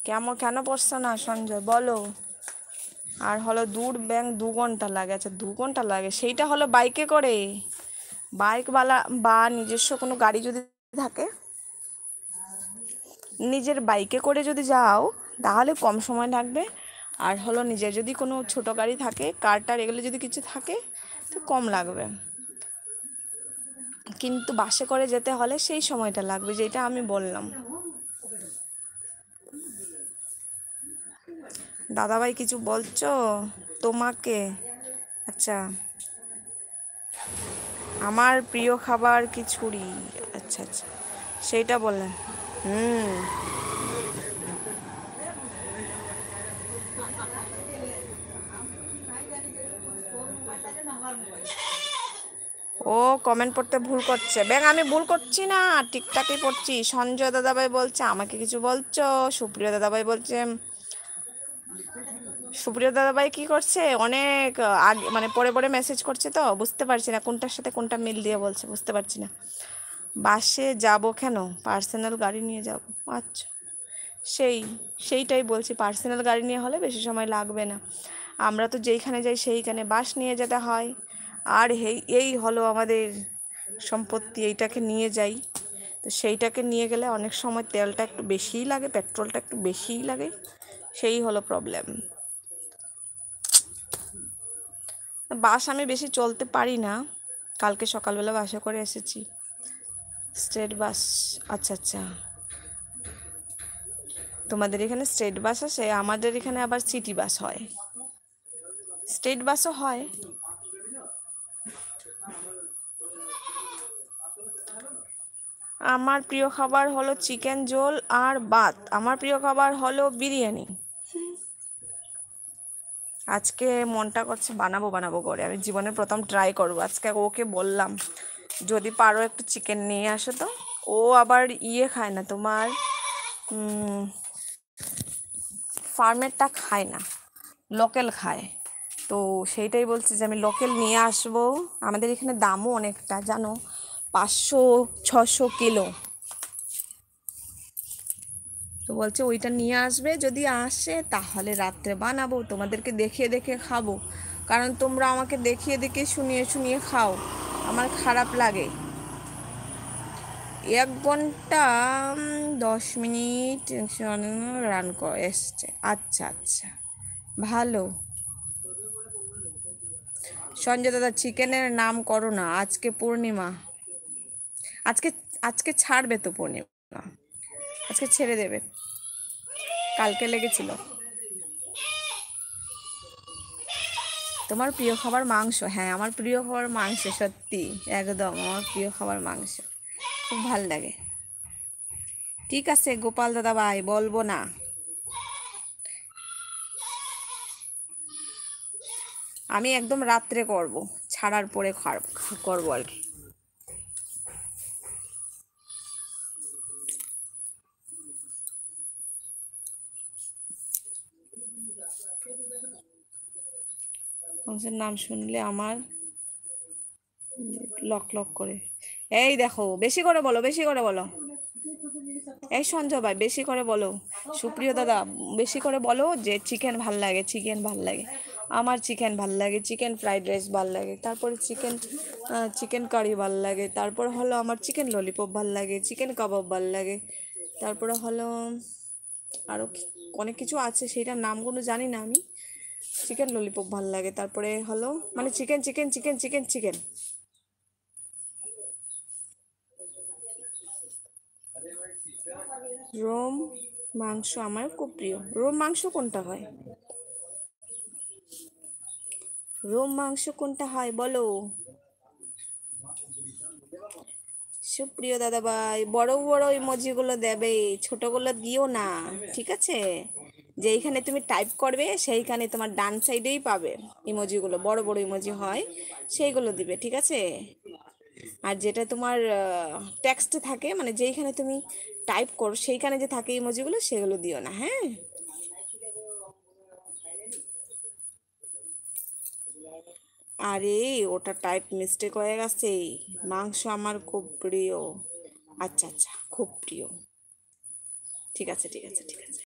কেন কেন পড়ছো না সঞ্জয় বলো? আর হলো দূর ব্যাংক 2 ঘন্টা লাগে। আচ্ছা 2 ঘন্টা লাগে, সেইটা হলো বাইকে করে। বাইকওয়ালা বা নিজস্ব কোনো গাড়ি যদি থাকে, নিজের বাইকে করে যদি যাও তাহলে কম সময় লাগবে। আর হলো নিজের যদি কোনো ছোট গাড়ি থাকে, কার টার এগুলো যদি কিছু থাকে, তো কম লাগবে। কিন্তু বাসে করে যেতে হলে সেই সময়টা লাগবে, যেটা আমি বললাম। দাদাভাই কিছু বলছো তোমাকে? আচ্ছা, আমার প্রিয় খাবার খিচুড়ি। আচ্ছা আচ্ছা, সেইটা বললেন। হুম। ও কমেন্ট পড়তে ভুল করছে ব্যাং, আমি ভুল করছি না, ঠিকঠাকই পড়ছি। সঞ্জয় দাদাভাই বলছে আমাকে কিছু বলছো, সুপ্রিয় দাদাভাই বলছে। সুপ্রিয় দাদাভাই কি করছে, অনেক আগে মানে পরে পরে মেসেজ করছে, তো বুঝতে পারছি না কোনটার সাথে কোনটা মিল দিয়ে বলছে, বুঝতে পারছি না। বাসে যাব কেন, পার্সোনাল গাড়ি নিয়ে যাব। আচ্ছা, সেই সেইটাই বলছি, পার্সোনাল গাড়ি নিয়ে হলে বেশি সময় লাগবে না। আমরা তো যেইখানে যাই সেইখানে বাস নিয়ে যেতে হয়। আর এই হলো আমাদের সম্পত্তি, এইটাকে নিয়ে যাই। তো সেইটাকে নিয়ে গেলে অনেক সময় তেলটা একটু বেশিই লাগে, পেট্রোলটা একটু বেশিই লাগে, সেই হলো প্রবলেম। বাস আমি বেশি চলতে পারি না, কালকে সকালবেলা বাসে করে এসেছি, স্টেট বাস। আচ্ছা আচ্ছা, তোমাদের এখানে স্টেট বাস আছে, আমাদের এখানে আবার সিটি বাস হয়, স্টেট বাসও হয়। আমার প্রিয় খাবার হলো চিকেন ঝোল আর ভাত। আমার প্রিয় খাবার হলো বিরিয়ানি। আজকে মনটা করছে বানাবো বানাবো করে, আমি জীবনে প্রথম ট্রাই করবো আজকে। ওকে বললাম যদি পারো একটু চিকেন নিয়ে আসো তো। ও আবার ইয়ে খায় না তোমার, ফার্মেরটা খায় না, লোকাল খায়। তো সেইটাই বলছি যে আমি লোকাল নিয়ে আসবো। আমাদের এখানে দামও অনেকটা জানো, 500-600 কিলো। তো বলছে ওইটা নিয়ে আসবে, যদি আসে তাহলে রাত্রে বানাবো, তোমাদেরকে দেখিয়ে দেখে খাবো। কারণ তোমরা আমাকে দেখিয়ে দেখিয়ে শুনিয়ে শুনিয়ে খাও, আমার খারাপ লাগে। 1 ঘন্টা 10 মিনিট রান এসছে। আচ্ছা আচ্ছা, ভালো। সঞ্জয় দাদা চিকেনের নাম করো না, আজকে পূর্ণিমা। আজকে আজকে ছাড়বে তো পূর্ণিমা, আজকে ছেড়ে দেবে, কালকে লেগেছিল। তোমার প্রিয় খাবার মাংস? হ্যাঁ আমার প্রিয় খাবার মাংস, সত্যি একদম আমার প্রিয় খাবার মাংস, খুব ভাল লাগে। ঠিক আছে গোপাল দাদা ভাই, বলবো না। আমি একদম রাত্রে করব, ছাড়ার পরে করবো আর কি। মাংসের নাম শুনলে আমার লক লক করে। এই দেখো, বেশি করে বলো, বেশি করে বলো। এই সঞ্জয় ভাই বেশি করে বলো, সুপ্রিয় দাদা বেশি করে বলো যে চিকেন ভাল লাগে, চিকেন ভাল লাগে। আমার চিকেন ভাল লাগে, চিকেন ফ্রাইড রাইস ভাল লাগে, তারপরে চিকেন কারি ভাল লাগে, তারপর হলো আমার চিকেন ললিপপ ভাল লাগে, চিকেন কাবাব ভাল লাগে, তারপরে হলো আরও অনেক কিছু আছে, সেইটার নামগুলো জানি না আমি। চিকেন ললিপপ ভাল লাগে, তারপরে হলো মানে chicken chicken chicken chicken chicken. রোম মাংস আমার খুব প্রিয়। রোম মাংস কোনটা হয়? রোম মাংস কোনটা হয় বলো? সুপ্রিয় দাদাভাই বড় বড় ইমোজিগুলো দেবে, ছোটগুলো দিও না, ঠিক আছে? যেইখানে তুমি টাইপ করবে সেইখানে তোমার ডান সাইডেই পাবে ইমোজিগুলো, বড় বড় ইমোজি হয়, সেইগুলো দিবে, ঠিক আছে? আর যেটা তোমার টেক্সট থাকে, মানে যেইখানে তুমি টাইপ করো সেইখানে যে থাকে ইমোজিগুলো, সেগুলো দিও না, হ্যাঁ? আরে ওটা টাইপ মিস্টেক হয়ে গেছে। মাংস আমার খুব প্রিয়। আচ্ছা আচ্ছা, খুব প্রিয়। ঠিক আছে ঠিক আছে ঠিক আছে।